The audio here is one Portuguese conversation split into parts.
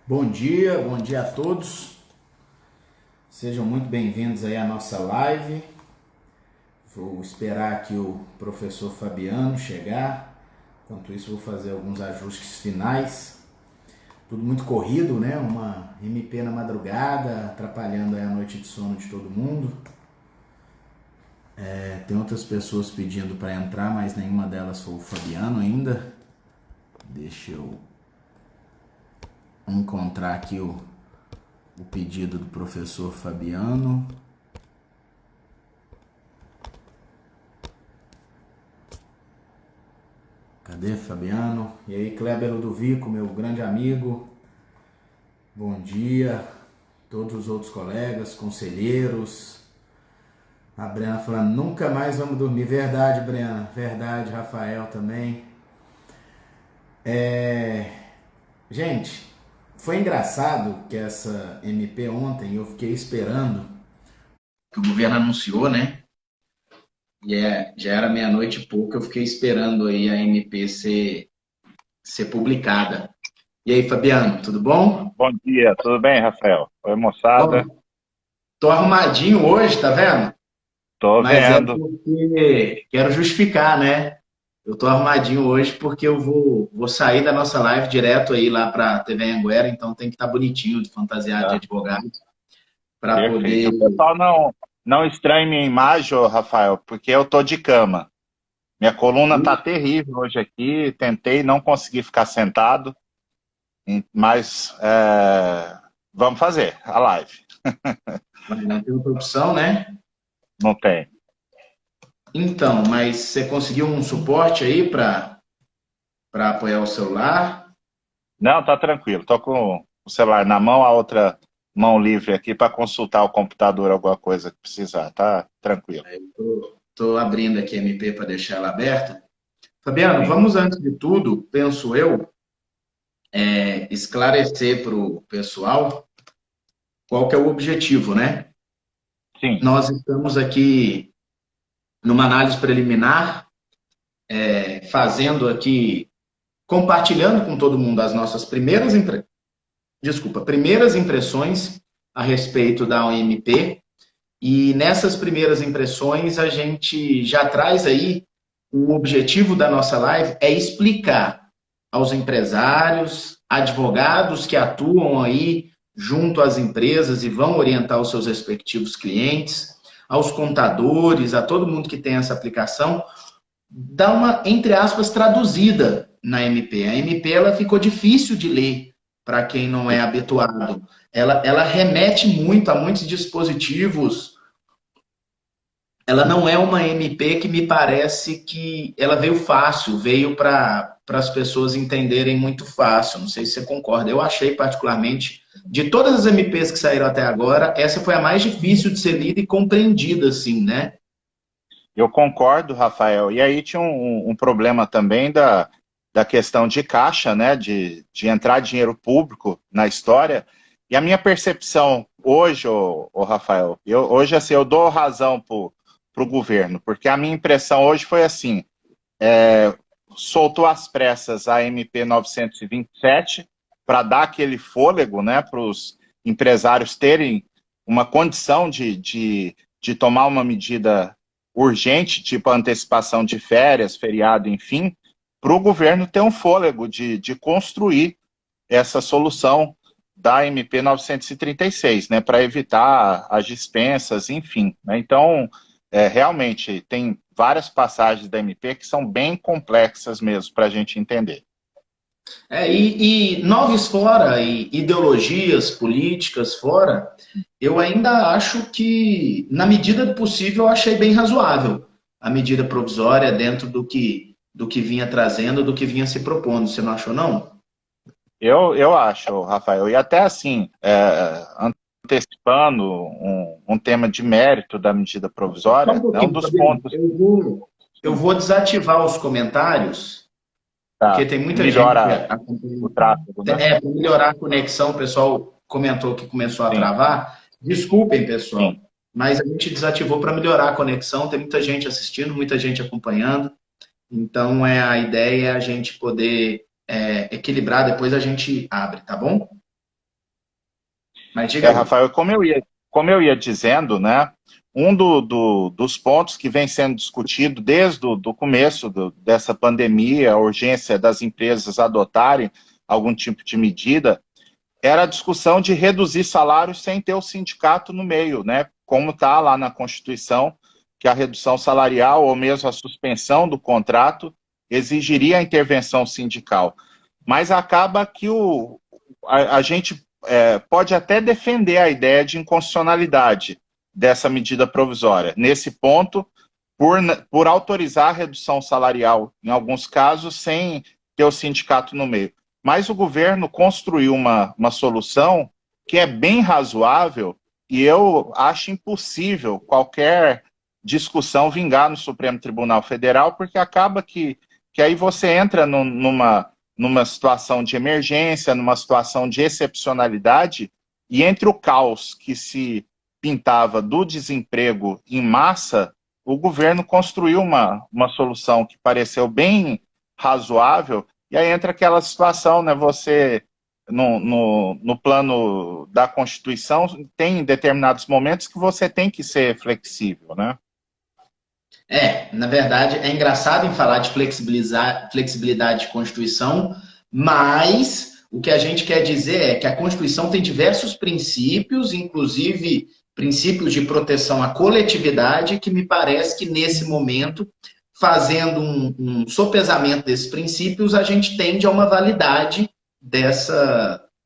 Bom dia a todos. Sejam muito bem-vindos aí à nossa live. Vou esperar aqui o professor Fabiano chegar. Enquanto isso, vou fazer alguns ajustes finais. Tudo muito corrido, né? Uma MP na madrugada, atrapalhando aí a noite de sono de todo mundo. Tem outras pessoas pedindo para entrar, mas nenhuma delas foi o Fabiano ainda. Deixa eu encontrar aqui o pedido do professor Fabiano. Cadê, Fabiano? E aí, Kleber Ludovico, meu grande amigo. Bom dia. Todos os outros colegas, conselheiros. A Brena falando, nunca mais vamos dormir. Verdade, Brena. Verdade, Rafael também. Gente, foi engraçado que essa MP ontem eu fiquei esperando, que o governo anunciou, né? Já era meia-noite e pouco, eu fiquei esperando aí a MP ser publicada. E aí, Fabiano, tudo bom? Bom dia, tudo bem, Rafael? Oi, moçada. Bom, tô arrumadinho hoje, tá vendo? Tô Mas é vendo. porque quero justificar, né? Eu tô arrumadinho hoje porque eu vou sair da nossa live direto aí lá pra TV Anguera, então tem que estar bonitinho, de fantasiado de Tá? advogado, para Perfeito. poder. O pessoal não estranhe minha imagem, ô, Rafael, porque eu tô de cama. Minha coluna tá terrível hoje aqui. Tentei, não consegui ficar sentado, mas vamos fazer a live. Mas não tem outra opção, né? Não tem. Então, mas você conseguiu um suporte aí para apoiar o celular? Não, tá tranquilo. Tô com o celular na mão, a outra mão livre aqui para consultar o computador, alguma coisa que precisar. Tá tranquilo. Tô abrindo aqui a MP para deixar ela aberta. Fabiano, Sim, vamos antes de tudo, penso eu, esclarecer para o pessoal qual que é o objetivo, né? sim. Nós estamos aqui numa análise preliminar, fazendo aqui, compartilhando com todo mundo as nossas primeiras impressões a respeito da OMP. E nessas primeiras impressões a gente já traz aí o objetivo da nossa live é explicar aos empresários, advogados que atuam aí junto às empresas e vão orientar os seus respectivos clientes, aos contadores, a todo mundo que tem essa aplicação, dar uma, entre aspas, traduzida na MP. A MP ela ficou difícil de ler para quem não é habituado. Ela remete muito a muitos dispositivos. Ela não é uma MP que me parece que ela veio fácil, veio para as pessoas entenderem muito fácil. Não sei se você concorda. Eu achei particularmente, de todas as MPs que saíram até agora, essa foi a mais difícil de ser lida e compreendida, assim, né? Eu concordo, Rafael. E aí tinha um problema também da questão de caixa, né? De entrar dinheiro público na história. E a minha percepção hoje, Rafael, hoje assim, eu dou razão pro governo, porque a minha impressão hoje foi assim: soltou às pressas a MP 927 para dar aquele fôlego, né, para os empresários terem uma condição de tomar uma medida urgente, tipo a antecipação de férias, feriado, enfim, para o governo ter um fôlego de construir essa solução da MP 936, né, para evitar as dispensas, enfim. Né? Então, realmente, tem várias passagens da MP que são bem complexas mesmo para a gente entender. E noves fora, e ideologias políticas fora, eu ainda acho que, na medida do possível, eu achei bem razoável a medida provisória dentro do que vinha trazendo, do que vinha se propondo. Você não achou, não? Eu acho, Rafael, e até assim, antecipando um tema de mérito da medida Só um provisória, é um pouquinho, dos Fabiano. pontos. Eu vou desativar os comentários, porque Tá, tem que muita gente melhora o acompanhando. tráfego, né? Para melhorar a conexão, o pessoal comentou que começou a Sim, travar. Desculpem, pessoal, sim. mas a gente desativou para melhorar a conexão. Tem muita gente assistindo, muita gente acompanhando. Então, a ideia é a gente poder equilibrar, depois a gente abre, tá bom? Mas diga aí. Rafael, como eu ia dizendo, né, dos pontos que vem sendo discutido desde o do começo dessa pandemia, a urgência das empresas adotarem algum tipo de medida, era a discussão de reduzir salários sem ter o sindicato no meio, né? Como está lá na Constituição, que a redução salarial ou mesmo a suspensão do contrato exigiria a intervenção sindical. Mas acaba que a gente pode até defender a ideia de inconstitucionalidade dessa medida provisória. Nesse ponto, por autorizar a redução salarial, em alguns casos, sem ter o sindicato no meio. Mas o governo construiu uma solução que é bem razoável e eu acho impossível qualquer discussão vingar no Supremo Tribunal Federal, porque acaba que aí você entra numa situação de emergência, numa situação de excepcionalidade, e entre o caos que se pintava do desemprego em massa, o governo construiu uma solução que pareceu bem razoável. E aí entra aquela situação, né? Você, no plano da Constituição, tem determinados momentos que você tem que ser flexível, né? Na verdade, é engraçado em falar de flexibilidade de Constituição, mas o que a gente quer dizer é que a Constituição tem diversos princípios, inclusive princípios de proteção à coletividade, que me parece que nesse momento, fazendo um sopesamento desses princípios, a gente tende a uma validade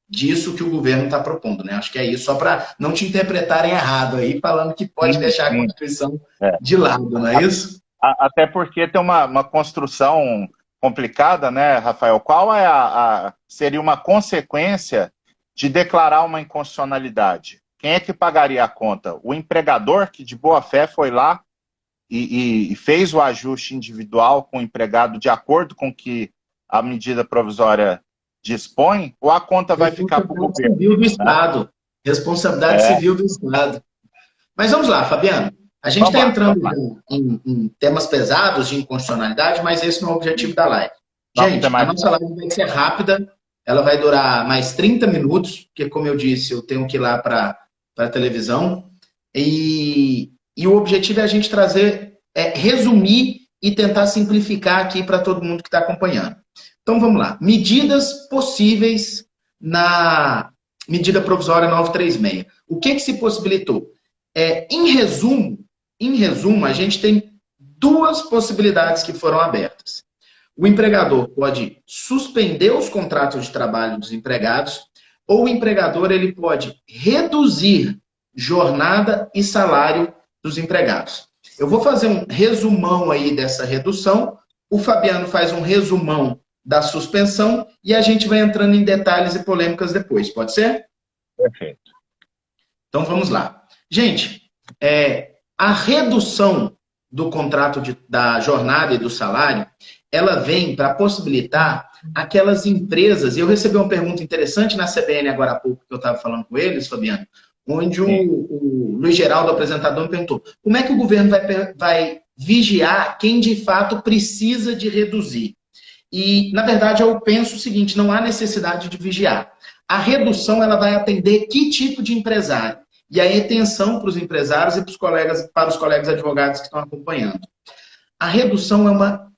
disso que o governo está propondo, né? Acho que é isso, só para não te interpretarem errado aí, falando que pode deixar a Constituição de lado, não é isso? Até porque tem uma construção complicada, né, Rafael? Qual seria uma consequência de declarar uma inconstitucionalidade? Quem é que pagaria a conta? O empregador, que de boa fé foi lá e fez o ajuste individual com o empregado de acordo com que a medida provisória dispõe, ou a conta vai ficar para o governo? Civil do Estado. Responsabilidade civil do Estado. Mas vamos lá, Fabiano. A gente está entrando em temas pesados de inconstitucionalidade, mas esse não é o objetivo da live. Gente, a nossa live vai ser rápida, ela vai durar mais 30 minutos, porque, como eu disse, eu tenho que ir lá para a televisão. E o objetivo é a gente resumir e tentar simplificar aqui para todo mundo que está acompanhando. Então, vamos lá. Medidas possíveis na medida provisória 936. O que se possibilitou? Em resumo, a gente tem duas possibilidades que foram abertas. O empregador pode suspender os contratos de trabalho dos empregados, ou o empregador ele pode reduzir jornada e salário dos empregados. Eu vou fazer um resumão aí dessa redução, o Fabiano faz um resumão da suspensão e a gente vai entrando em detalhes e polêmicas depois, pode ser? Perfeito. Então vamos lá. Gente, a redução do contrato da jornada e do salário, ela vem para possibilitar aquelas empresas, e eu recebi uma pergunta interessante na CBN agora há pouco, que eu estava falando com eles, Fabiano, onde o Luiz Geraldo, o apresentador, me perguntou como é que o governo vai vigiar quem de fato precisa de reduzir. E, na verdade, eu penso o seguinte, não há necessidade de vigiar. A redução ela vai atender que tipo de empresário? E aí, atenção para os empresários e para os colegas advogados que estão acompanhando. A redução é uma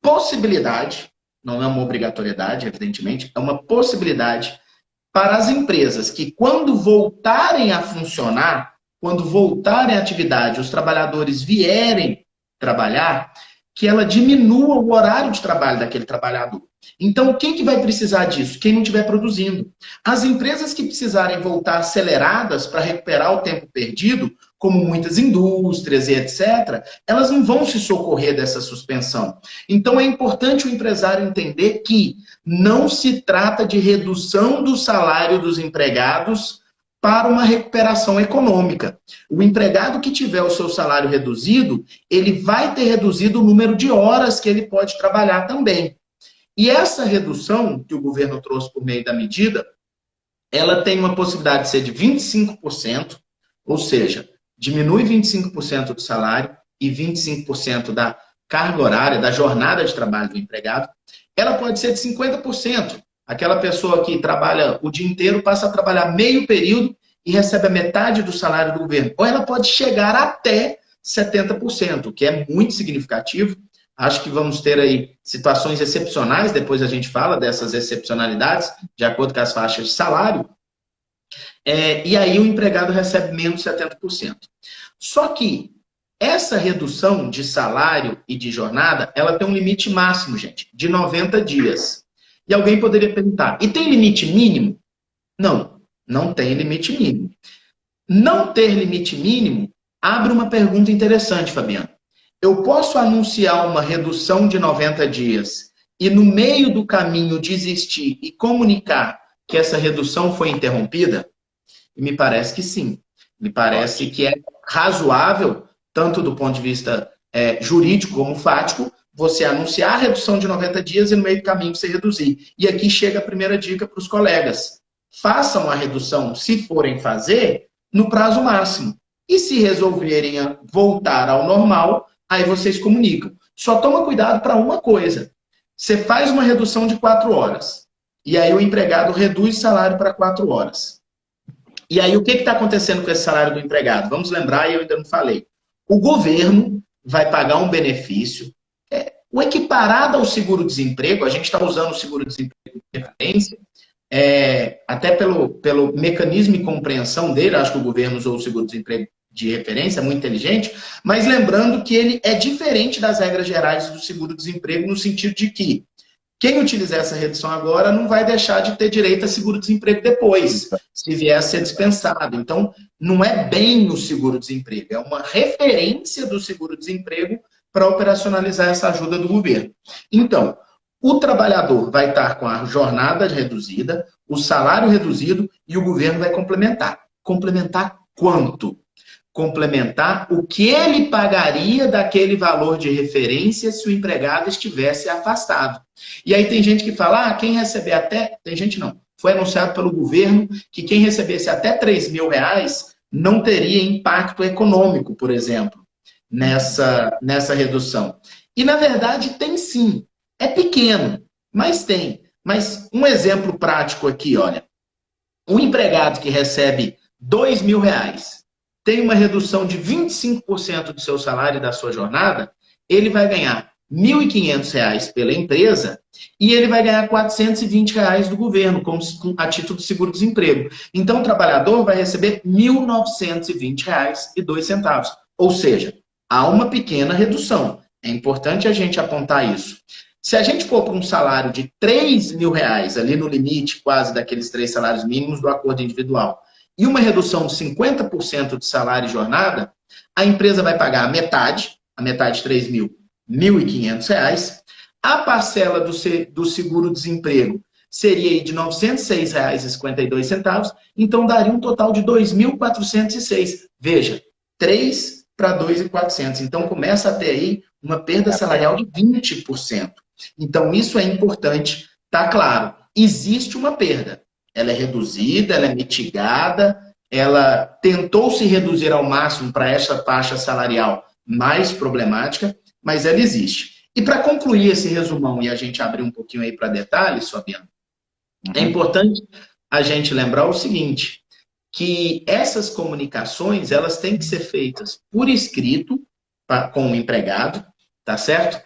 possibilidade, não é uma obrigatoriedade, evidentemente, é uma possibilidade para as empresas que, quando voltarem a funcionar, quando voltarem à atividade, os trabalhadores vierem trabalhar, que ela diminua o horário de trabalho daquele trabalhador. Então, quem que vai precisar disso? Quem não estiver produzindo. As empresas que precisarem voltar aceleradas para recuperar o tempo perdido, como muitas indústrias e etc., elas não vão se socorrer dessa suspensão. Então, é importante o empresário entender que não se trata de redução do salário dos empregados para uma recuperação econômica. O empregado que tiver o seu salário reduzido, ele vai ter reduzido o número de horas que ele pode trabalhar também. E essa redução que o governo trouxe por meio da medida, ela tem uma possibilidade de ser de 25%, ou seja, diminui 25% do salário e 25% da carga horária, da jornada de trabalho do empregado. Ela pode ser de 50%. Aquela pessoa que trabalha o dia inteiro passa a trabalhar meio período e recebe a metade do salário do governo. Ou ela pode chegar até 70%, que é muito significativo. Acho que vamos ter aí situações excepcionais, depois a gente fala dessas excepcionalidades, de acordo com as faixas de salário. E aí o empregado recebe menos de 70%. Só que essa redução de salário e de jornada, ela tem um limite máximo, gente, de 90 dias. E alguém poderia perguntar, e tem limite mínimo? Não, não tem limite mínimo. Não ter limite mínimo abre uma pergunta interessante, Fabiano. Eu posso anunciar uma redução de 90 dias e no meio do caminho desistir e comunicar que essa redução foi interrompida? Me parece que sim. Me parece que é razoável, tanto do ponto de vista jurídico como fático, você anunciar a redução de 90 dias e no meio do caminho você reduzir. E aqui chega a primeira dica para os colegas. Façam a redução, se forem fazer, no prazo máximo. E se resolverem voltar ao normal, aí vocês comunicam. Só toma cuidado para uma coisa. Você faz uma redução de 4 horas. E aí o empregado reduz o salário para 4 horas. E aí o que está acontecendo com esse salário do empregado? Vamos lembrar, e eu ainda não falei. O governo vai pagar um benefício, o equiparado ao seguro-desemprego, a gente está usando o seguro-desemprego de referência, até pelo mecanismo e compreensão dele, acho que o governo usou o seguro-desemprego de referência, muito inteligente, mas lembrando que ele é diferente das regras gerais do seguro-desemprego, no sentido de que quem utilizar essa redução agora não vai deixar de ter direito a seguro-desemprego depois, se vier a ser dispensado. Então, não é bem o seguro-desemprego, é uma referência do seguro-desemprego para operacionalizar essa ajuda do governo. Então, o trabalhador vai estar com a jornada reduzida, o salário reduzido e o governo vai complementar. Complementar quanto? Complementar o que ele pagaria daquele valor de referência se o empregado estivesse afastado. E aí tem gente que fala, quem receber até... Tem gente não. Foi anunciado pelo governo que quem recebesse até R$3.000 não teria impacto econômico, por exemplo, nessa redução. E, na verdade, tem sim. É pequeno, mas tem. Mas um exemplo prático aqui, olha. Um empregado que recebe R$2.000 tem uma redução de 25% do seu salário e da sua jornada, ele vai ganhar R$1.500 pela empresa e ele vai ganhar R$420 do governo, a título de seguro-desemprego. Então, o trabalhador vai receber R$1.920,02. Ou seja, há uma pequena redução. É importante a gente apontar isso. Se a gente for para um salário de R$3.000, ali no limite quase daqueles 3 salários mínimos do acordo individual, e uma redução de 50% de salário e jornada, a empresa vai pagar a metade de R$3.000, R$1.500. A parcela do seguro-desemprego seria de R$906,52, então daria um total de R$2.406. Veja, 3 para 2.400. Então começa a ter aí uma perda salarial de 20%. Então isso é importante, tá claro. Existe uma perda. Ela é reduzida, ela é mitigada, ela tentou se reduzir ao máximo para essa faixa salarial mais problemática, mas ela existe. E para concluir esse resumão e a gente abrir um pouquinho aí para detalhes, Fabiano, é importante a gente lembrar o seguinte, que essas comunicações, elas têm que ser feitas por escrito com o empregado, tá certo?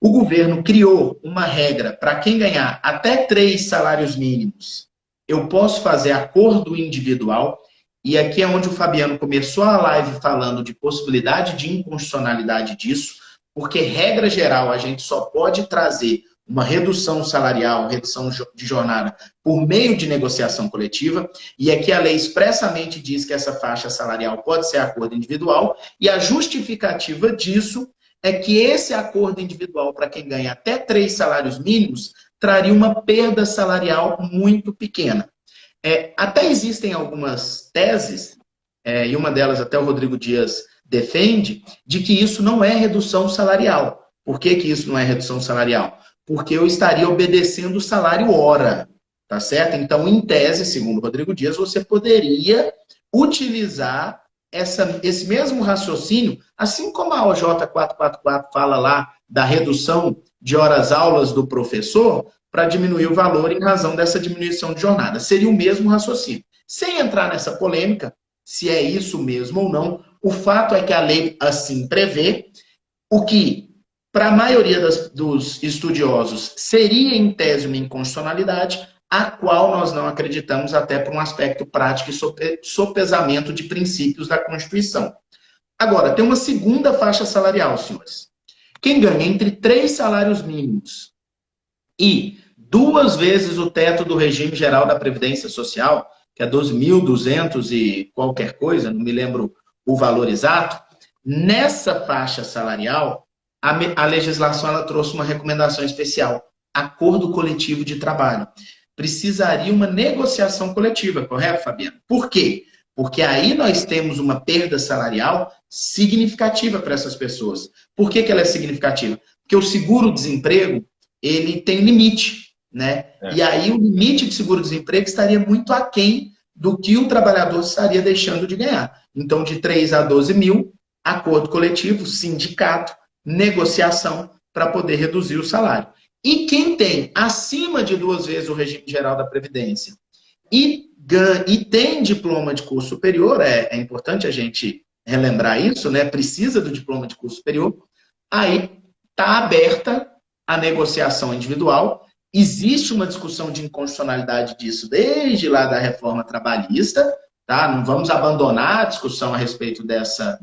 O governo criou uma regra para quem ganhar até 3 salários mínimos, eu posso fazer acordo individual, e aqui é onde o Fabiano começou a live falando de possibilidade de inconstitucionalidade disso, porque, regra geral, a gente só pode trazer uma redução salarial, redução de jornada, por meio de negociação coletiva, e aqui a lei expressamente diz que essa faixa salarial pode ser acordo individual, e a justificativa disso é que esse acordo individual para quem ganha até 3 salários mínimos traria uma perda salarial muito pequena. Até existem algumas teses, e uma delas até o Rodrigo Dias defende, de que isso não é redução salarial. Por que isso não é redução salarial? Porque eu estaria obedecendo o salário hora, tá certo? Então, em tese, segundo o Rodrigo Dias, você poderia utilizar esse mesmo raciocínio, assim como a OJ 444 fala lá da redução de horas-aulas do professor, para diminuir o valor em razão dessa diminuição de jornada. Seria o mesmo raciocínio. Sem entrar nessa polêmica, se é isso mesmo ou não, o fato é que a lei assim prevê, o que, para a maioria dos estudiosos, seria em tese uma inconstitucionalidade, a qual nós não acreditamos até por um aspecto prático e sopesamento de princípios da Constituição. Agora, tem uma segunda faixa salarial, senhores. Quem ganha entre 3 salários mínimos e 2 vezes o teto do regime geral da Previdência Social, que é 12.200 e qualquer coisa, não me lembro o valor exato, nessa faixa salarial, a legislação ela trouxe uma recomendação especial, acordo coletivo de trabalho. Precisaria uma negociação coletiva, correto, Fabiano? Por quê? Porque aí nós temos uma perda salarial significativa para essas pessoas. Por que ela é significativa? Porque o seguro-desemprego, ele tem limite, né? E aí o limite de seguro-desemprego estaria muito aquém do que o trabalhador estaria deixando de ganhar. Então, de 3 a 12 mil, acordo coletivo, sindicato, negociação para poder reduzir o salário. E quem tem acima de 2 vezes o regime geral da Previdência e tem diploma de curso superior, é importante a gente relembrar isso, né? Precisa do diploma de curso superior, aí está aberta a negociação individual. Existe uma discussão de inconstitucionalidade disso desde lá da reforma trabalhista, tá? Não vamos abandonar a discussão a respeito dessa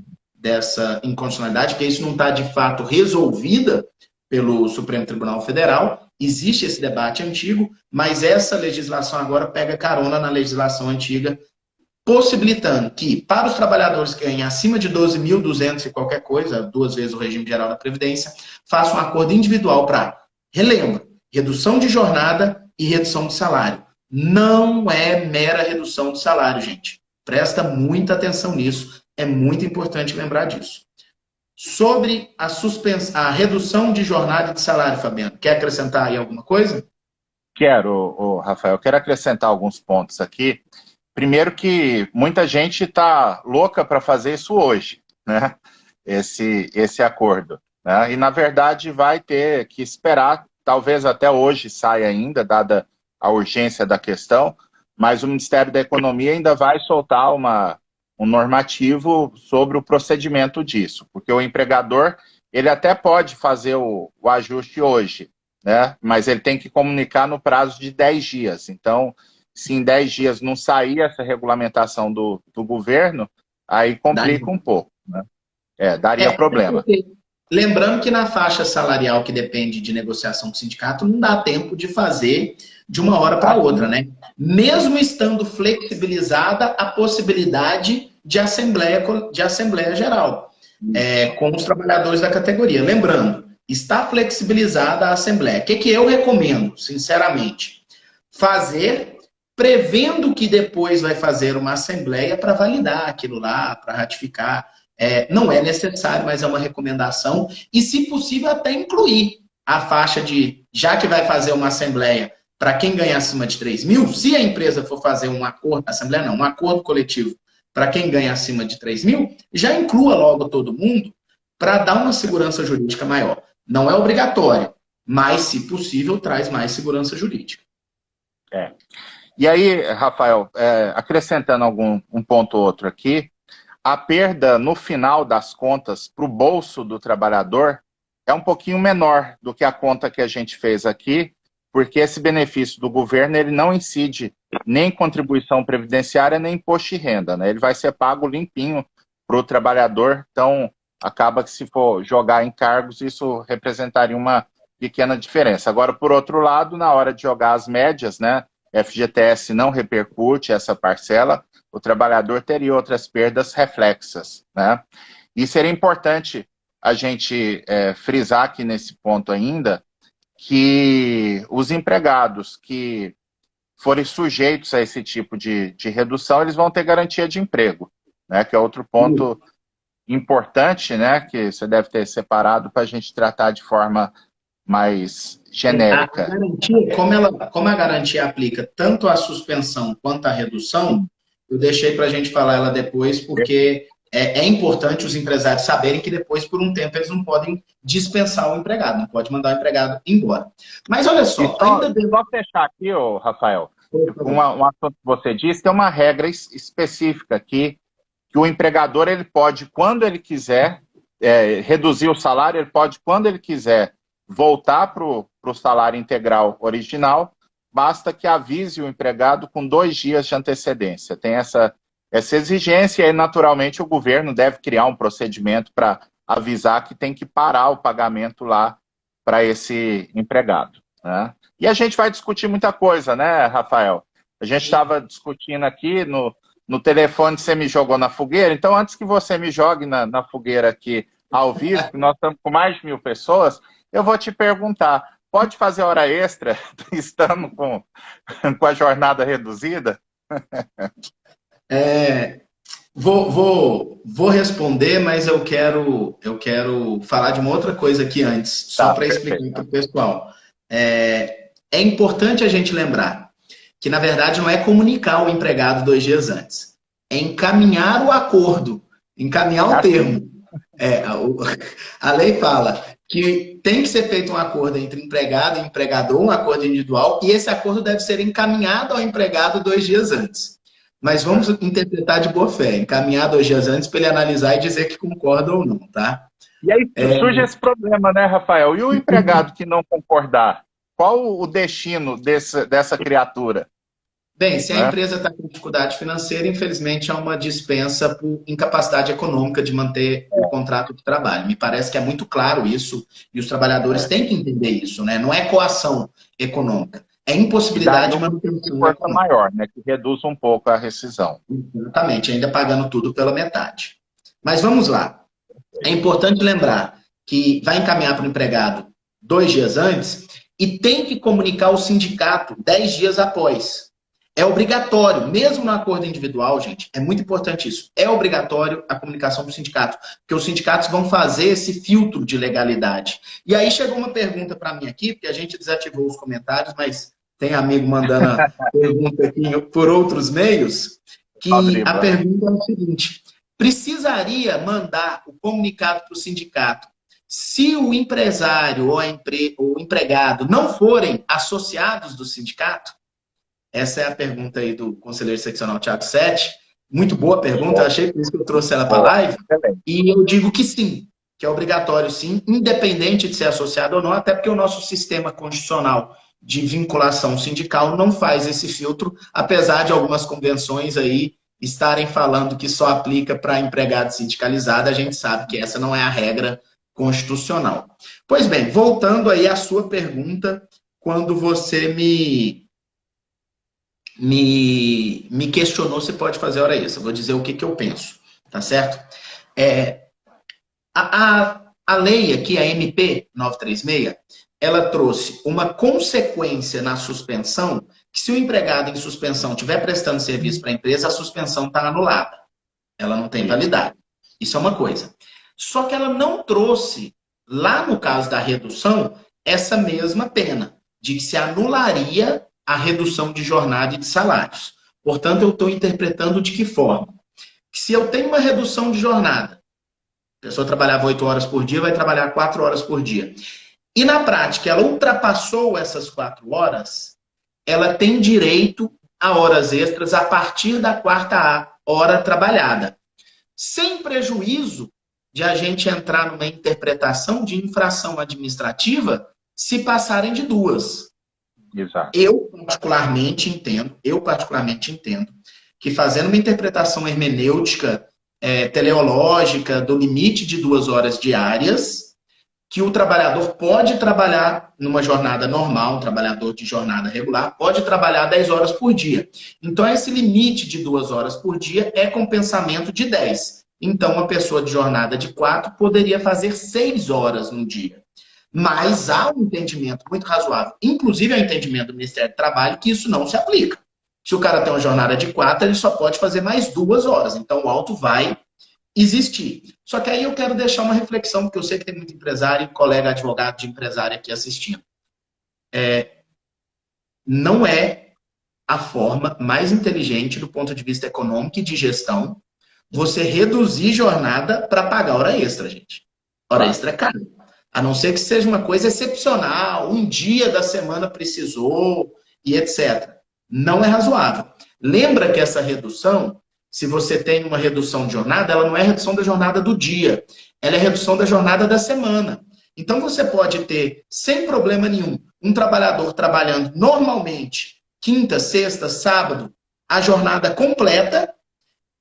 inconstitucionalidade, porque isso não está de fato resolvida pelo Supremo Tribunal Federal. Existe esse debate antigo, mas essa legislação agora pega carona na legislação antiga, possibilitando que, para os trabalhadores que ganham acima de 12.200 e qualquer coisa, 2 vezes o regime geral da Previdência, façam um acordo individual para, relembro, redução de jornada e redução de salário. Não é mera redução de salário, gente. Presta muita atenção nisso. É muito importante lembrar disso. Sobre a redução de jornada e de salário, Fabiano, quer acrescentar aí alguma coisa? Quero, Rafael, quero acrescentar alguns pontos aqui. Primeiro que muita gente está louca para fazer isso hoje, né? Esse acordo. Né? E, na verdade, vai ter que esperar, talvez até hoje saia ainda, dada a urgência da questão, mas o Ministério da Economia ainda vai soltar um normativo sobre o procedimento disso, porque o empregador, ele até pode fazer o ajuste hoje, né? Mas ele tem que comunicar no prazo de 10 dias. Então, se em 10 dias não sair essa regulamentação do governo, aí complica um pouco. Né? Daria problema. Lembrando que na faixa salarial que depende de negociação com o sindicato, não dá tempo de fazer de uma hora para outra, né? Mesmo estando flexibilizada a possibilidade de assembleia geral com os trabalhadores da categoria. Lembrando, está flexibilizada a assembleia. O que eu recomendo, sinceramente? Fazer prevendo que depois vai fazer uma assembleia para validar aquilo lá, para ratificar. Não é necessário, mas é uma recomendação. E, se possível, até incluir a faixa de, já que vai fazer uma assembleia para quem ganha acima de 3 mil, se a empresa for fazer um acordo, assembleia não, um acordo coletivo para quem ganha acima de 3 mil, já inclua logo todo mundo para dar uma segurança jurídica maior. Não é obrigatório, mas, se possível, traz mais segurança jurídica. E aí, Rafael, acrescentando um ponto ou outro aqui, a perda, no final das contas, para o bolso do trabalhador é um pouquinho menor do que a conta que a gente fez aqui, porque esse benefício do governo ele não incide nem contribuição previdenciária, nem imposto de renda. Né? Ele vai ser pago limpinho para o trabalhador, então acaba que, se for jogar em cargos, isso representaria uma pequena diferença. Agora, por outro lado, na hora de jogar as médias, né, FGTS não repercute essa parcela, o trabalhador teria outras perdas reflexas. Né? E seria importante a gente frisar aqui nesse ponto ainda que os empregados que forem sujeitos a esse tipo de redução, eles vão ter garantia de emprego, né? Que é outro ponto importante, né? Que você deve ter separado para a gente tratar de forma mais genérica. A garantia, como a garantia aplica tanto a suspensão quanto a redução, eu deixei para a gente falar ela depois, porque é importante os empresários saberem que depois, por um tempo, eles não podem dispensar o empregado, não pode mandar o empregado embora. Mas olha só... Só fechar aqui, Rafael, um assunto que você disse, tem uma regra específica aqui, que o empregador ele pode, quando ele quiser, reduzir o salário, ele pode, quando ele quiser, voltar para o salário integral original, basta que avise o empregado com 2 dias de antecedência. Tem essa exigência e, naturalmente, o governo deve criar um procedimento para avisar que tem que parar o pagamento lá para esse empregado, né? E a gente vai discutir muita coisa, né, Rafael? A gente estava discutindo aqui no telefone, você me jogou na fogueira. Então, antes que você me jogue na fogueira aqui ao vivo, que nós estamos com mais de 1000 pessoas, eu vou te perguntar, pode fazer hora extra estando com a jornada reduzida? Vou responder, mas eu quero falar de uma outra coisa aqui antes, só para explicar para o pessoal. É importante a gente lembrar que, na verdade, não é comunicar o empregado 2 dias antes. É encaminhar o acordo, encaminhar o termo. A lei fala que tem que ser feito um acordo entre empregado e empregador, um acordo individual, e esse acordo deve ser encaminhado ao empregado 2 dias antes. Mas vamos interpretar de boa fé, encaminhar 2 dias antes para ele analisar e dizer que concorda ou não, tá? E aí surge esse problema, né, Rafael? E o empregado que não concordar? Qual o destino dessa criatura? Bem, se a empresa está com dificuldade financeira, infelizmente é uma dispensa por incapacidade econômica de manter o contrato de trabalho. Me parece que é muito claro isso, e os trabalhadores têm que entender isso, né? Não é coação econômica, é impossibilidade de manutenção econômica maior, né? Que reduz um pouco a rescisão. Exatamente, ainda pagando tudo pela metade. Mas vamos lá. É importante lembrar que vai encaminhar para o empregado 2 dias antes e tem que comunicar ao sindicato 10 dias após. É obrigatório, mesmo no acordo individual, gente, é muito importante isso. É obrigatório a comunicação para o sindicato, porque os sindicatos vão fazer esse filtro de legalidade. E aí chegou uma pergunta para mim aqui, porque a gente desativou os comentários, mas tem amigo mandando a pergunta aqui por outros meios, que a pergunta é o seguinte: precisaria mandar o comunicado para o sindicato se o empresário ou o empregado não forem associados do sindicato? Essa é a pergunta aí do conselheiro seccional Thiago Sete. Muito boa pergunta, eu achei por isso que eu trouxe ela para a live. E eu digo que sim, que é obrigatório sim, independente de ser associado ou não, até porque o nosso sistema constitucional de vinculação sindical não faz esse filtro, apesar de algumas convenções aí estarem falando que só aplica para empregado sindicalizado, a gente sabe que essa não é a regra constitucional. Pois bem, voltando aí à sua pergunta, quando você me questionou se pode fazer hora extra. Vou dizer o que eu penso, tá certo? A lei aqui, a MP 936, ela trouxe uma consequência na suspensão, que se o empregado em suspensão estiver prestando serviço para a empresa, a suspensão está anulada. Ela não tem validade. Isso é uma coisa. Só que ela não trouxe, lá no caso da redução, essa mesma pena, de que se anularia a redução de jornada e de salários. Portanto, eu estou interpretando de que forma? Se eu tenho uma redução de jornada, a pessoa trabalhava 8 horas por dia, vai trabalhar 4 horas por dia. E na prática, ela ultrapassou essas 4 horas, ela tem direito a horas extras a partir da 4ª hora trabalhada. Sem prejuízo de a gente entrar numa interpretação de infração administrativa se passarem de 2. Exato. Eu particularmente entendo que fazendo uma interpretação hermenêutica teleológica do limite de 2 horas diárias, que o trabalhador pode trabalhar numa jornada normal, um trabalhador de jornada regular, pode trabalhar 10 horas por dia. Então, esse limite de 2 horas por dia é com pensamento de 10. Então, uma pessoa de jornada de 4 poderia fazer 6 horas no dia. Mas há um entendimento muito razoável, inclusive há um entendimento do Ministério do Trabalho, que isso não se aplica. Se o cara tem uma jornada de 4, ele só pode fazer mais 2 horas. Então, o auto vai existir. Só que aí eu quero deixar uma reflexão, porque eu sei que tem muito empresário e colega advogado de empresário aqui assistindo. Não é a forma mais inteligente do ponto de vista econômico e de gestão você reduzir jornada para pagar hora extra, gente. Hora extra é caro. A não ser que seja uma coisa excepcional, um dia da semana precisou e etc. não é razoável. Lembra que essa redução, se você tem uma redução de jornada, ela não é redução da jornada do dia, ela é redução da jornada da semana. Então você pode ter, sem problema nenhum, um trabalhador trabalhando normalmente, quinta, sexta, sábado, a jornada completa,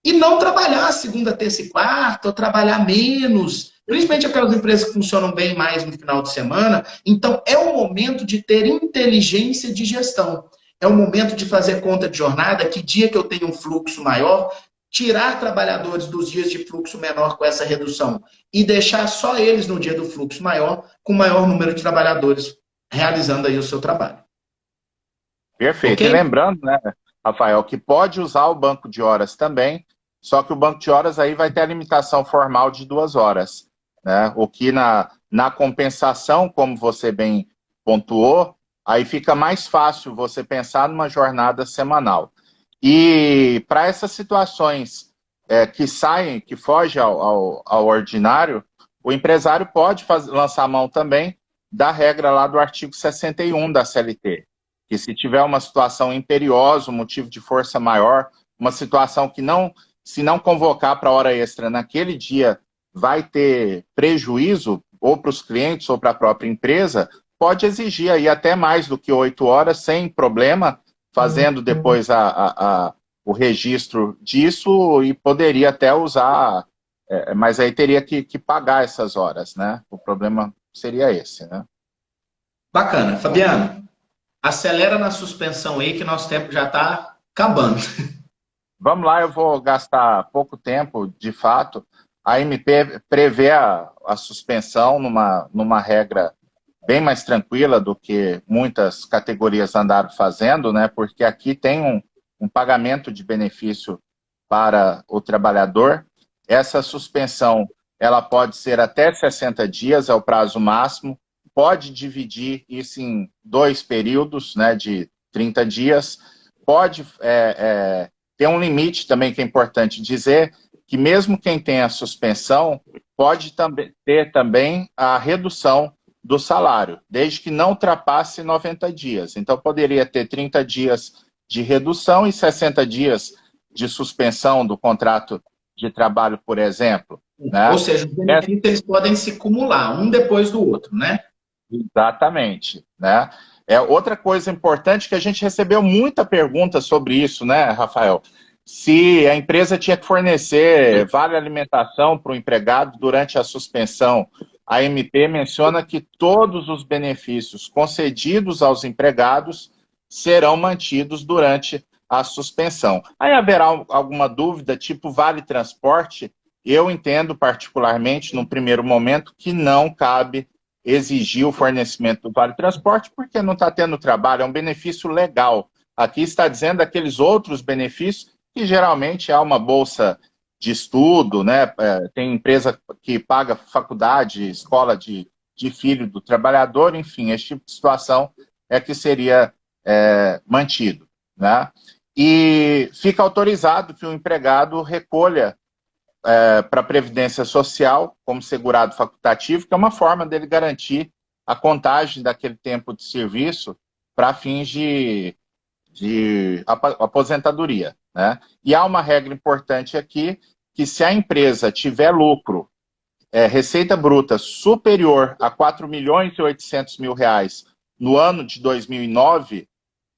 e não trabalhar segunda, terça e quarta, ou trabalhar menos, principalmente aquelas empresas que funcionam bem mais no final de semana. Então, é o momento de ter inteligência de gestão. É o momento de fazer conta de jornada, que dia que eu tenho um fluxo maior, tirar trabalhadores dos dias de fluxo menor com essa redução e deixar só eles no dia do fluxo maior, com maior número de trabalhadores realizando aí o seu trabalho. Perfeito. Ok? E lembrando, né, Rafael, que pode usar o banco de horas também, só que o banco de horas aí vai ter a limitação formal de 2 horas, né? O que na compensação, como você bem pontuou, aí fica mais fácil você pensar numa jornada semanal. E para essas situações que saem, que fogem ao ordinário, o empresário pode lançar mão também da regra lá do artigo 61 da CLT, que se tiver uma situação imperiosa, um motivo de força maior, uma situação que não, se não convocar para hora extra naquele dia, vai ter prejuízo ou para os clientes ou para a própria empresa, pode exigir aí até mais do que 8 horas, sem problema, fazendo depois o registro disso e poderia até usar, mas aí teria que pagar essas horas, né? O problema seria esse, né? Bacana. Fabiano, acelera na suspensão aí que nosso tempo já está acabando. Vamos lá, eu vou gastar pouco tempo, de fato. A MP prevê a suspensão numa regra bem mais tranquila do que muitas categorias andaram fazendo, né? Porque aqui tem um pagamento de benefício para o trabalhador. Essa suspensão, ela pode ser até 60 dias, é o prazo máximo. Pode dividir isso em 2 períodos, né, de 30 dias. Pode ter um limite também, que é importante dizer, que mesmo quem tem a suspensão pode ter também a redução do salário, desde que não ultrapasse 90 dias. Então, poderia ter 30 dias de redução e 60 dias de suspensão do contrato de trabalho, por exemplo. Né? Ou seja, os benefícios eles podem se acumular, um depois do outro, né? Exatamente. Né? Outra coisa importante que a gente recebeu muita pergunta sobre isso, né, Rafael? Se a empresa tinha que fornecer vale alimentação para o empregado durante a suspensão. A MP menciona que todos os benefícios concedidos aos empregados serão mantidos durante a suspensão. Aí haverá alguma dúvida, tipo vale transporte? Eu entendo particularmente, no primeiro momento, que não cabe exigir o fornecimento do vale transporte, porque não está tendo trabalho, é um benefício legal. Aqui está dizendo aqueles outros benefícios, que geralmente há uma bolsa de estudo, né? Tem empresa que paga faculdade, escola de filho do trabalhador, enfim, esse tipo de situação é que seria mantido. Né? E fica autorizado que o empregado recolha para a Previdência Social, como segurado facultativo, que é uma forma dele garantir a contagem daquele tempo de serviço para fins de aposentadoria. Né? E há uma regra importante aqui, que se a empresa tiver lucro, receita bruta superior a 4.800.000 reais no ano de 2009,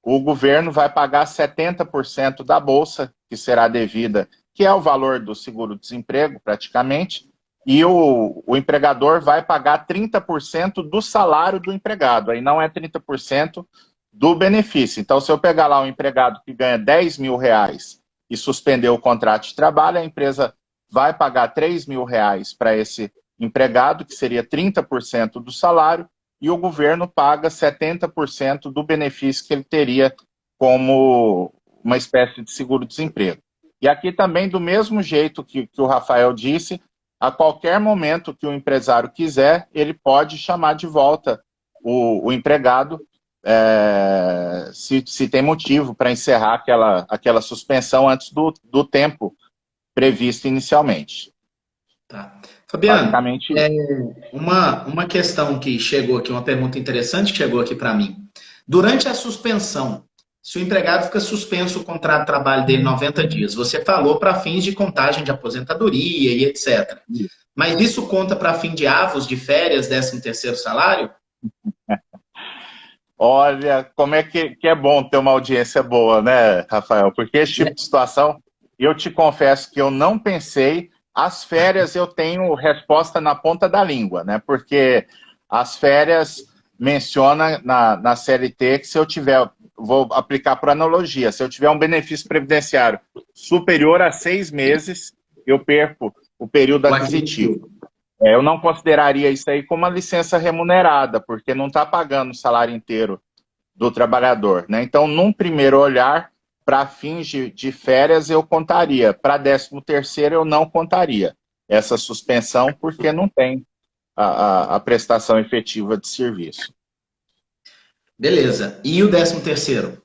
o governo vai pagar 70% da bolsa, que será devida, que é o valor do seguro-desemprego, praticamente, e o empregador vai pagar 30% do salário do empregado, aí não é 30% do benefício. Então, se eu pegar lá um empregado que ganha 10 mil reais e suspender o contrato de trabalho, a empresa vai pagar 3 mil reais para esse empregado, que seria 30% do salário, e o governo paga 70% do benefício que ele teria como uma espécie de seguro-desemprego. E aqui também, do mesmo jeito que o Rafael disse, a qualquer momento que o empresário quiser, ele pode chamar de volta o empregado, se tem motivo para encerrar aquela suspensão antes do tempo previsto inicialmente. Tá. Fabiano, Basicamente, uma questão que chegou aqui, uma pergunta interessante que chegou aqui para mim. Durante a suspensão, se o empregado fica suspenso o contrato de trabalho dele 90 dias. Você falou para fins de contagem de aposentadoria e etc. Mas isso conta para fim de avos, de férias, 13º salário? Olha, como é que é bom ter uma audiência boa, né, Rafael? Porque esse tipo de situação, eu te confesso que eu não pensei. As férias eu tenho resposta na ponta da língua, né? Porque as férias menciona na CLT que se eu tiver, vou aplicar por analogia, se eu tiver um benefício previdenciário superior a 6 meses, eu perco o período aquisitivo. Eu não consideraria isso aí como uma licença remunerada, porque não está pagando o salário inteiro do trabalhador, né? Então, num primeiro olhar, para fins de férias, eu contaria. Para 13º, eu não contaria essa suspensão, porque não tem a prestação efetiva de serviço. Beleza. E o 13º?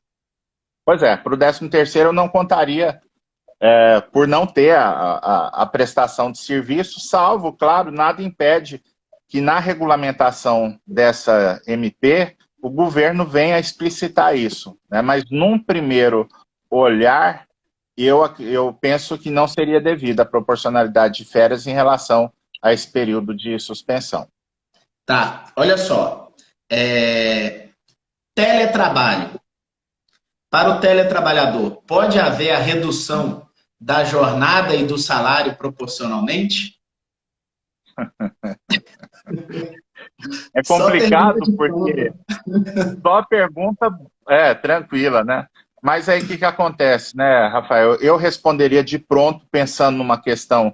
Pois é, para o 13º eu não contaria por não ter a prestação de serviço, salvo, claro, nada impede que na regulamentação dessa MP o governo venha a explicitar isso, né? Mas num primeiro olhar, eu penso que não seria devida a proporcionalidade de férias em relação a esse período de suspensão. Tá, olha só. Teletrabalho. Para o teletrabalhador, pode haver a redução da jornada e do salário proporcionalmente? É complicado porque só a pergunta tranquila, né? Mas aí o que acontece, né, Rafael? Eu responderia de pronto, pensando numa questão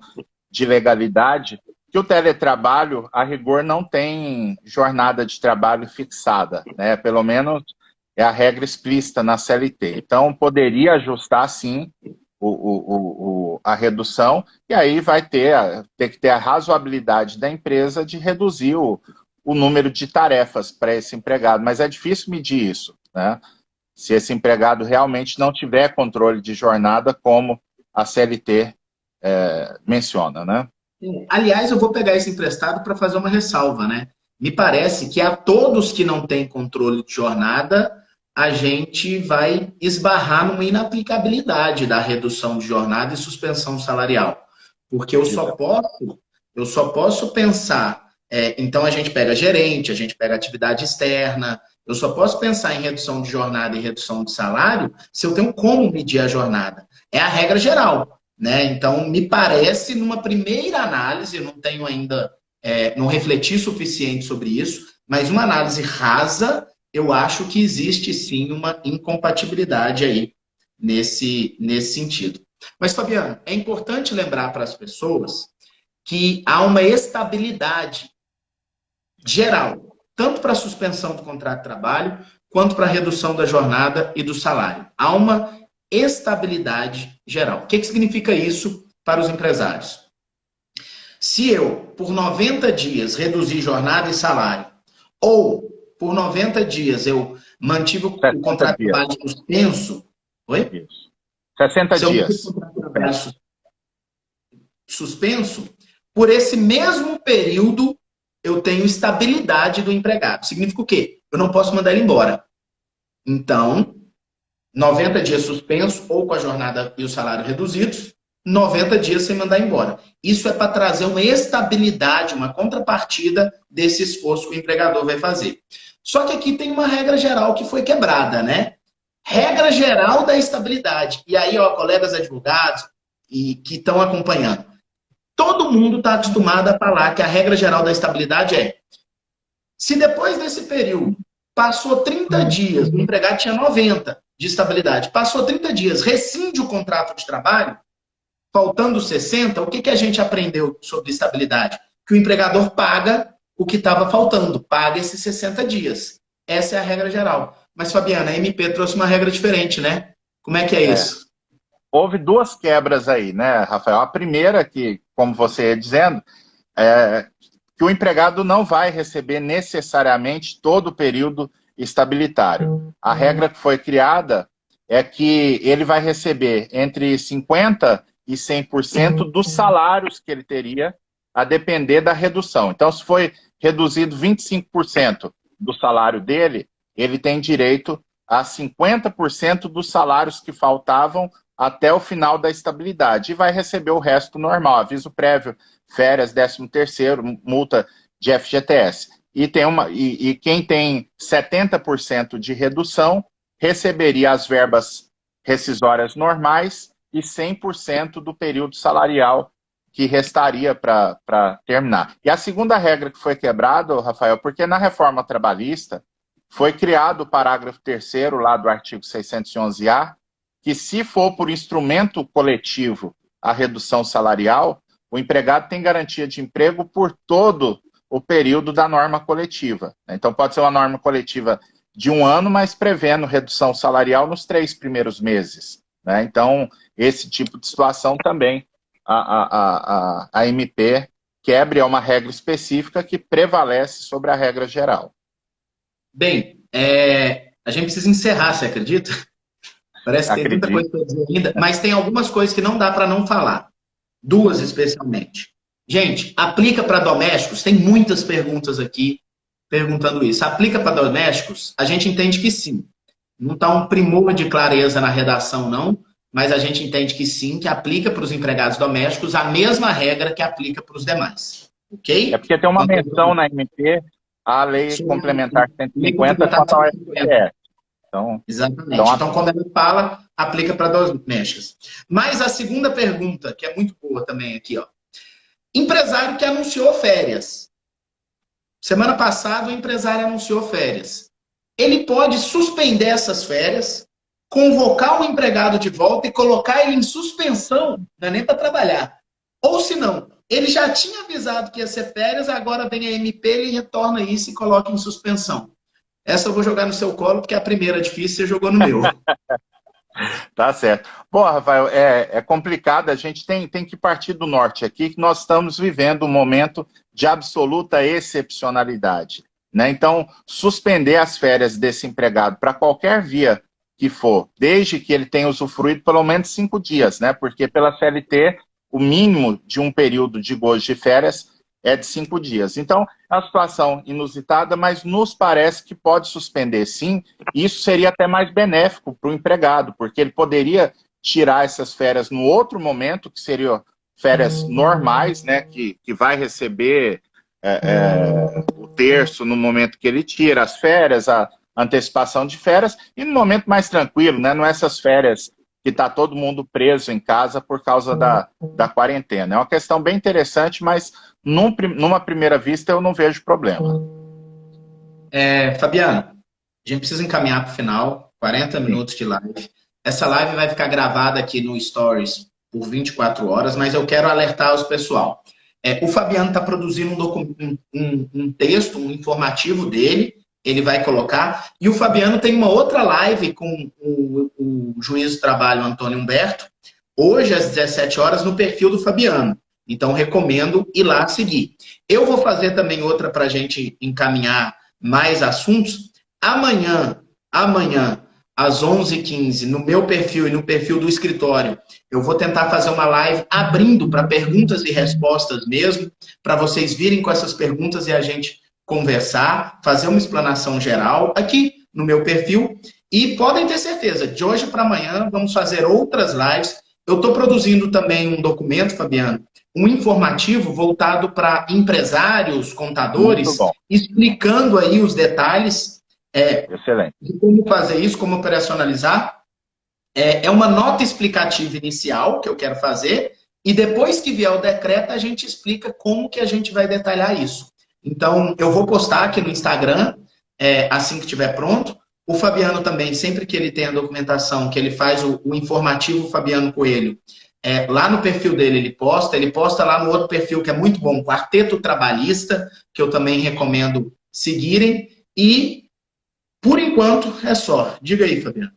de legalidade, que o teletrabalho, a rigor, não tem jornada de trabalho fixada, né? Pelo menos é a regra explícita na CLT. Então, poderia ajustar, sim, a redução, e aí vai ter que ter a razoabilidade da empresa de reduzir o número de tarefas para esse empregado. Mas é difícil medir isso, né? Se esse empregado realmente não tiver controle de jornada, como a CLT menciona, né? Aliás, eu vou pegar esse emprestado para fazer uma ressalva, né? Me parece que a todos que não têm controle de jornada, a gente vai esbarrar numa inaplicabilidade da redução de jornada e suspensão salarial. Porque eu só posso pensar. Então a gente pega gerente, a gente pega atividade externa. Eu só posso pensar em redução de jornada e redução de salário se eu tenho como medir a jornada. É a regra geral. Né? Então, me parece, numa primeira análise, eu não tenho ainda, não refleti suficiente sobre isso, mas uma análise rasa, eu acho que existe sim uma incompatibilidade aí nesse sentido. Mas, Fabiano, é importante lembrar para as pessoas que há uma estabilidade geral, tanto para a suspensão do contrato de trabalho, quanto para a redução da jornada e do salário. Há uma estabilidade geral. O que significa isso para os empresários? Se eu, por 90 dias, reduzir jornada e salário, ou por 90 dias eu mantive o contrato de trabalho suspenso, oi? 60 dias. Suspenso, por esse mesmo período eu tenho estabilidade do empregado. Significa o quê? Eu não posso mandar ele embora. Então, 90 dias suspenso ou com a jornada e o salário reduzidos, 90 dias sem mandar embora. Isso é para trazer uma estabilidade, uma contrapartida desse esforço que o empregador vai fazer. Só que aqui tem uma regra geral que foi quebrada, né? Regra geral da estabilidade. E aí, ó, colegas advogados e que estão acompanhando, todo mundo está acostumado a falar que a regra geral da estabilidade é: se depois desse período passou 30 dias, o empregado tinha 90 de estabilidade, passou 30 dias, rescinde o contrato de trabalho, faltando 60, o que a gente aprendeu sobre estabilidade? Que o empregador paga o que estava faltando, paga esses 60 dias. Essa é a regra geral. Mas, Fabiana, a MP trouxe uma regra diferente, né? Como é que é isso? Houve duas quebras aí, né, Rafael? A primeira, que, como você ia dizendo, que o empregado não vai receber necessariamente todo o período estabilitário. A regra que foi criada é que ele vai receber entre 50% e 100% dos salários que ele teria, a depender da redução. Então, se foi reduzido 25% do salário dele, ele tem direito a 50% dos salários que faltavam até o final da estabilidade e vai receber o resto normal, aviso prévio, férias, 13º, multa de FGTS. E quem tem 70% de redução receberia as verbas rescisórias normais e 100% do período salarial que restaria para terminar. E a segunda regra que foi quebrada, Rafael, porque na reforma trabalhista foi criado o parágrafo 3º lá do artigo 611-A, que se for por instrumento coletivo a redução salarial, o empregado tem garantia de emprego por todo o período da norma coletiva. Então pode ser uma norma coletiva de 1 ano, mas prevendo redução salarial nos 3 primeiros meses. Né? Então, esse tipo de situação também a MP quebra, é uma regra específica que prevalece sobre a regra geral. Bem, a gente precisa encerrar, você acredita? Parece que tem muita coisa para dizer ainda, mas tem algumas coisas que não dá para não falar. 2 especialmente. Gente, aplica para domésticos? Tem muitas perguntas aqui perguntando isso. Aplica para domésticos? A gente entende que sim. Não está um primor de clareza na redação, não, mas a gente entende que sim, que aplica para os empregados domésticos a mesma regra que aplica para os demais. Ok? É porque tem uma menção na MP, a Lei Complementar 150 quanto ao FGTS. Exatamente. Então, quando ela fala, aplica para domésticos. Mas a segunda pergunta, que é muito boa também aqui, ó. Empresário que anunciou férias. Semana passada, o empresário anunciou férias. Ele pode suspender essas férias, convocar o empregado de volta e colocar ele em suspensão, não é nem para trabalhar. Ou se não, ele já tinha avisado que ia ser férias, agora vem a MP, ele retorna isso e coloca em suspensão. Essa eu vou jogar no seu colo, porque a primeira difícil você jogou no meu. Tá certo. Bom, Rafael, é complicado, a gente tem que partir do norte aqui, que nós estamos vivendo um momento de absoluta excepcionalidade. Né? Então, suspender as férias desse empregado para qualquer via que for, desde que ele tenha usufruído pelo menos 5 dias, né? Porque pela CLT, o mínimo de um período de gozo de férias é de 5 dias. Então, é uma situação inusitada, mas nos parece que pode suspender sim. Isso seria até mais benéfico para o empregado, porque ele poderia tirar essas férias no outro momento, que seriam férias normais, né? Que vai receber o terço no momento que ele tira as férias, a antecipação de férias, e no momento mais tranquilo, né? Não essas férias que está todo mundo preso em casa por causa da quarentena. É uma questão bem interessante, mas numa primeira vista eu não vejo problema. Fabiano, a gente precisa encaminhar para o final, 40 minutos de live. Essa live vai ficar gravada aqui no Stories por 24 horas, mas eu quero alertar os pessoal. O Fabiano está produzindo um texto, um informativo dele, ele vai colocar, e o Fabiano tem uma outra live com o juiz do trabalho, Antônio Humberto, hoje às 17 horas, no perfil do Fabiano. Então, recomendo ir lá seguir. Eu vou fazer também outra para a gente encaminhar mais assuntos. Amanhã, às 11h15, no meu perfil e no perfil do escritório, eu vou tentar fazer uma live abrindo para perguntas e respostas mesmo, para vocês virem com essas perguntas e a gente conversar, fazer uma explanação geral aqui no meu perfil. E podem ter certeza, de hoje para amanhã vamos fazer outras lives. Eu estou produzindo também um documento, Fabiano, um informativo voltado para empresários, contadores, explicando aí os detalhes de como fazer isso, como operacionalizar. É uma nota explicativa inicial que eu quero fazer, e depois que vier o decreto, a gente explica como que a gente vai detalhar isso. Então, eu vou postar aqui no Instagram, assim que estiver pronto. O Fabiano também, sempre que ele tem a documentação, que ele faz o informativo Fabiano Coelho, lá no perfil dele ele posta lá no outro perfil que é muito bom, Quarteto Trabalhista, que eu também recomendo seguirem. E, por enquanto, é só. Diga aí, Fabiano.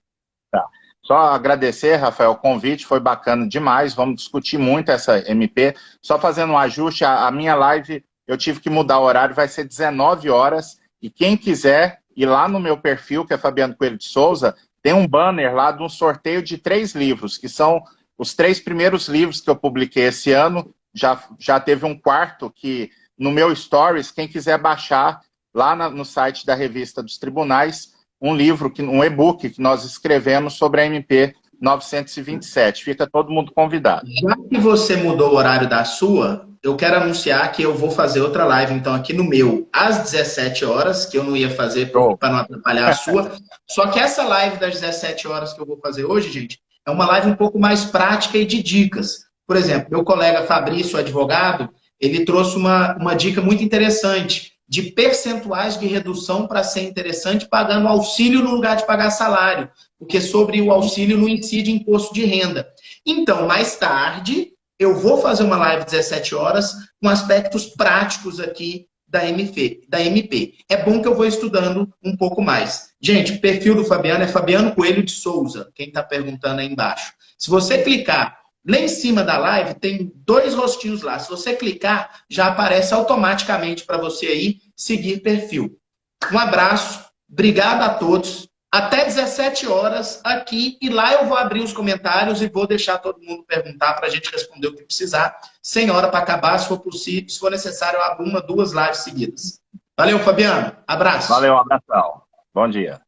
Tá. Só agradecer, Rafael, o convite foi bacana demais, vamos discutir muito essa MP. Só fazendo um ajuste, a minha live, eu tive que mudar o horário, vai ser 19 horas, e quem quiser ir lá no meu perfil, que é Fabiano Coelho de Souza, tem um banner lá de um sorteio de 3 livros, que são os 3 primeiros livros que eu publiquei esse ano. Já teve um quarto que, no meu Stories, quem quiser baixar lá no site da Revista dos Tribunais, um livro, um e-book que nós escrevemos sobre a MP 927. Fica todo mundo convidado. Já que você mudou o horário da sua, eu quero anunciar que eu vou fazer outra live, então, aqui no meu, às 17 horas, que eu não ia fazer para não atrapalhar a sua. Só que essa live das 17 horas que eu vou fazer hoje, gente, é uma live um pouco mais prática e de dicas. Por exemplo, meu colega Fabrício, advogado, ele trouxe uma dica muito interessante de percentuais de redução para ser interessante pagando auxílio no lugar de pagar salário, porque sobre o auxílio não incide imposto de renda. Então, mais tarde, eu vou fazer uma live 17 horas com aspectos práticos aqui da MP. É bom que eu vou estudando um pouco mais. Gente, o perfil do Fabiano é Fabiano Coelho de Souza, quem está perguntando aí embaixo. Se você clicar lá em cima da live, tem 2 rostinhos lá. Se você clicar, já aparece automaticamente para você aí seguir perfil. Um abraço, obrigado a todos. Até 17 horas aqui, e lá eu vou abrir os comentários e vou deixar todo mundo perguntar para a gente responder o que precisar, sem hora para acabar, se for possível, se for necessário, eu abro 1, 2 lives seguidas. Valeu, Fabiano. Abraço. Valeu, um abração. Bom dia.